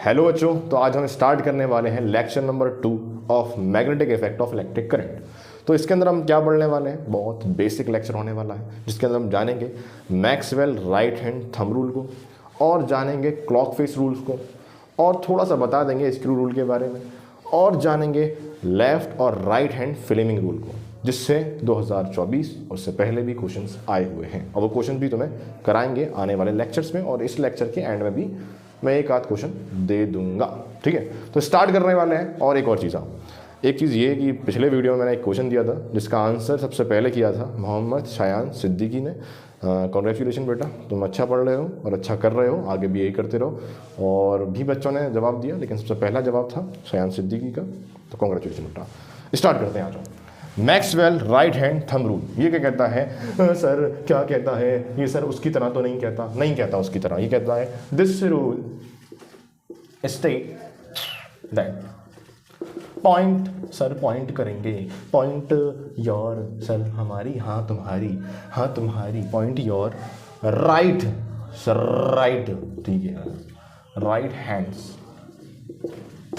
Hello बच्चों, तो आज हम स्टार्ट करने वाले हैं lecture number 2 of magnetic effect of electric current. तो इसके अंदर हम क्या पढ़ने वाले हैं, बहुत बेसिक लेक्चर होने वाला है जिसके अंदर हम जानेंगे Maxwell right hand thumb rule को और जानेंगे क्लॉक फेस रूल्स को और थोड़ा सा बता देंगे स्क्रू रूल के बारे में और जानेंगे लेफ्ट और राइट हैंड फ्लेमिंग रूल को, जिससे 2024 और उससे पहले भी क्वेश्चंस आए हुए हैं और वो क्वेश्चन भी तुम्हें कराएंगे आने वाले लेक्चर्स में और इस लेक्चर के एंड में भी मैं एक आध क्वेश्चन दे दूंगा। ठीक है, तो स्टार्ट करने वाले हैं। और एक और चीज़ ये कि पिछले वीडियो में मैंने एक क्वेश्चन दिया था जिसका आंसर सबसे पहले किया था मोहम्मद शायान सिद्दीकी ने। कॉन्ग्रेचुलेशन बेटा, तुम अच्छा पढ़ रहे हो और अच्छा कर रहे हो, आगे भी यही करते रहो। और भी बच्चों ने जवाब दिया लेकिन सबसे पहला जवाब था शायान सिद्दीकी का, तो कॉन्ग्रेचुलेशन बेटा। स्टार्ट करते हैं, आ जाओ। Maxwell right hand thumb rule ये क्या कहता है? सर क्या कहता है ये? सर उसकी तरह तो नहीं कहता उसकी तरह। ये कहता है this rule state that point, sir point करेंगे, पॉइंट योर, सर हमारी, हाँ तुम्हारी, point your right, sir right, ठीक है, right hands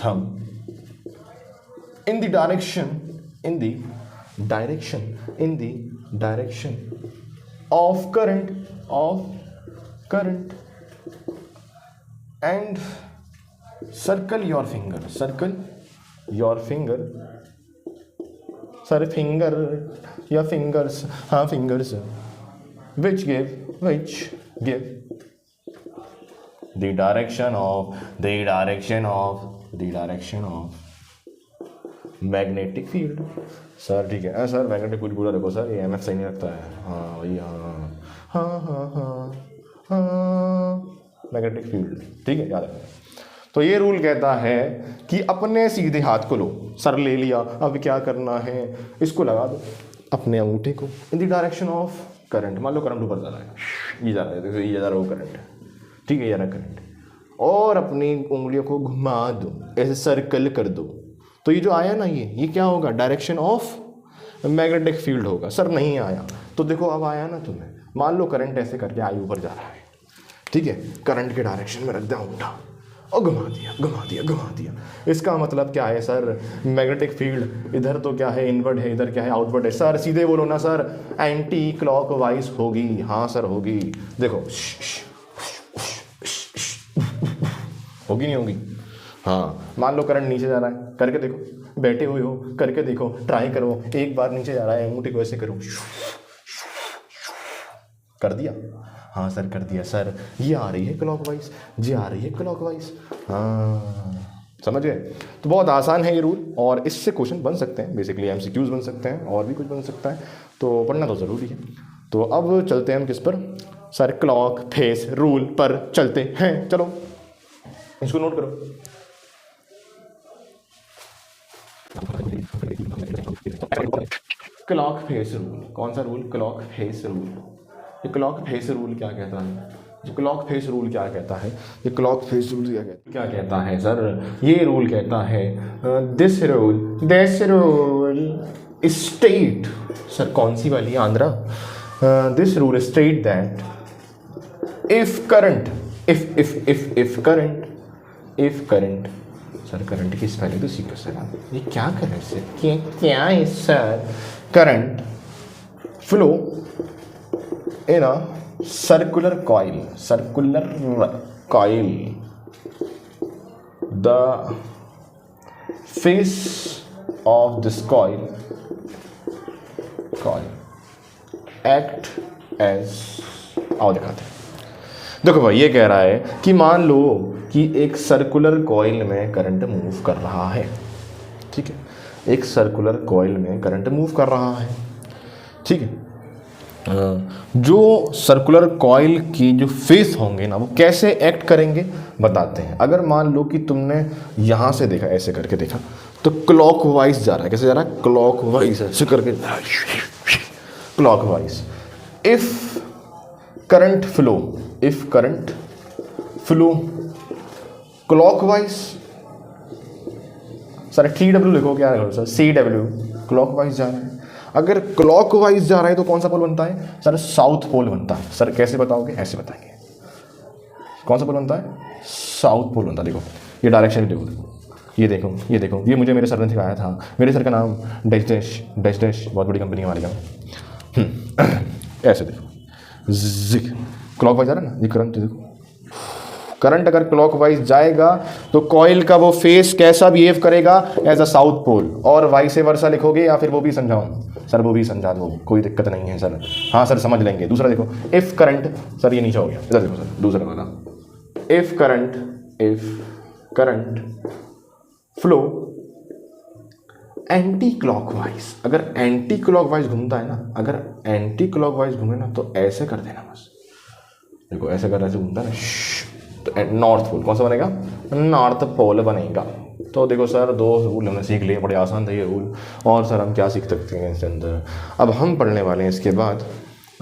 thumb in the direction of current and circle your finger, sir, your fingers, हाँ fingers, which give the direction of magnetic field. Sir ठीक है, sir magnetic field पूरा देखो sir, ये M F सही नहीं रखता है। हाँ वही, हाँ मैग्नेटिक फील्ड, ठीक है, याद रखना। तो ये रूल कहता है कि अपने सीधे हाथ को लो, सर ले लिया, अब क्या करना है, इसको लगा दो अपने अंगूठे को in the direction of current. मान लो करंट ऊपर जा रहा है, ये जा रहा है, देखो ये जा रहा है वो करंट, ठीक है, ये जा रहा है करंट, और अपनी उंगलियों को घुमा दो, ऐसे सर्कल कर दो। तो ये जो आया ना, ये क्या होगा? डायरेक्शन ऑफ मैग्नेटिक फील्ड होगा। सर नहीं आया तो देखो अब आया ना तुम्हें। मान लो करंट ऐसे करके आई ऊपर जा रहा है, ठीक है, करंट के डायरेक्शन में रख दिया अंगूठा और घुमा दिया। इसका मतलब क्या है सर? मैग्नेटिक फील्ड इधर तो क्या है, इनवर्ड है, इधर क्या है, आउटवर्ड है। सर सीधे बोलो ना सर, एंटी क्लॉकवाइज होगी। हाँ सर होगी, देखो होगी नहीं होगी? हाँ, मान लो करंट नीचे जा रहा है, करके देखो, बैठे हुए हो करके देखो, ट्राई करो, एक बार नीचे जा रहा है, अंगूठे को ऐसे करो, कर दिया? हाँ सर कर दिया। सर ये आ रही है क्लॉकवाइज, ये आ रही है क्लॉकवाइज। हाँ समझ गए? तो बहुत आसान है ये रूल और इससे क्वेश्चन बन सकते हैं, बेसिकली एमसीक्यूज बन सकते हैं और भी कुछ बन सकता है, तो पढ़ना तो ज़रूरी है। तो अब चलते हैं हम किस पर? सर क्लॉक फेस रूल पर चलते हैं। चलो इसको नोट करो। क्लॉक फेस रूल, कौन सा रूल? Clock face rule. ये क्लॉक फेस रूल क्या कहता है? ये क्लॉक फेस रूल क्या कहता है? ये क्लॉक फेस रूल क्या कहता है सर? ये रूल कहता है दिस रूल स्टेट, सर कौन सी वाली? Andhra. This rule state that if current, sir current की स्पेलिंग तो सीखो सर आप। ये क्या कर रहे हैं सर? क्या है sir? Current flow in a circular coil, the face of this coil act as, आओ दिखाते हैं। देखो भाई, ये कह रहा है कि मान लो कि एक सर्कुलर कॉइल में करंट मूव कर रहा है, ठीक है, एक सर्कुलर कॉइल में करंट मूव कर रहा है, ठीक है। जो सर्कुलर कॉइल की जो फेस होंगे ना, वो कैसे एक्ट करेंगे बताते हैं। अगर मान लो कि तुमने यहाँ से देखा, ऐसे करके देखा, तो क्लॉकवाइज जा रहा है। कैसे जा रहा है? क्लॉकवाइज, ऐसे करके clockwise. If current flow clockwise, sir TW लिखो, क्या है सर? CW, क्लॉकवाइज जा रहा है। अगर क्लॉकवाइज जा रहा है तो कौन सा पोल बनता है? सर साउथ पोल बनता है। सर कैसे बताओगे? ऐसे बताएंगे। कौन सा पोल बनता है? साउथ पोल बनता है। देखो ये डायरेक्शन भी देखो, ये देखो, ये देखो, ये मुझे मेरे सर ने सिखाया था। मेरे सर का नाम डैश डैश डैश डैश, बहुत बड़ी कंपनी हमारे यहाँ। ऐसे देखो, जिक क्लॉकवाइज आ रहा है ना, ये करंट देखो, करंट अगर क्लॉकवाइज जाएगा तो कॉइल का वो फेस कैसा बिहेव करेगा, एज अ साउथ पोल, और वाइस वर्सा लिखोगे या फिर वो भी समझाऊं सर, वो भी समझा दो, कोई दिक्कत नहीं है सर। हाँ सर समझ लेंगे। दूसरा देखो, इफ करंट, सर ये नीचे हो गया, इधर देखो सर, दूसरा वाला, if current flow anti clockwise, अगर एंटी क्लॉकवाइज घूमता है ना, अगर एंटी क्लॉकवाइज घूमे ना तो ऐसे कर देना बस, देखो ऐसे कर, ऐसे घूमता है ना, तो नॉर्थ पोल कौन सा बनेगा, नॉर्थ पोल बनेगा। तो देखो सर 2 रूल हमने सीख लिए, बड़े आसान था ये रूल। और सर हम क्या सीख सकते हैं इसके अंदर, अब हम पढ़ने वाले हैं इसके बाद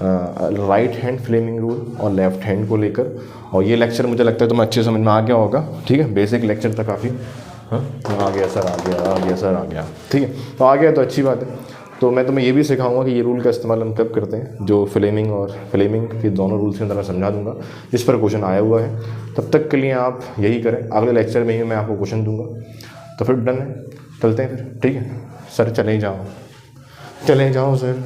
राइट हैंड फ्लेमिंग रूल और लेफ्ट हैंड को लेकर। और ये लेक्चर मुझे लगता है तुम्हें अच्छे समझ में आ गया होगा, ठीक है, बेसिक लेक्चर था काफ़ी। हाँ आ गया सर, आ गया सर, आ गया, ठीक है, तो आ गया तो अच्छी बात है। तो मैं तुम्हें ये भी सिखाऊंगा कि ये रूल का इस्तेमाल हम कब करते हैं, जो फ्लेमिंग के दोनों रूल्स के अंदर मैं समझा दूंगा, जिस पर क्वेश्चन आया हुआ है। तब तक के लिए आप यही करें, अगले लेक्चर में ही मैं आपको क्वेश्चन दूंगा। तो फिर डन है, चलते हैं फिर, ठीक है सर, चले जाओ सर।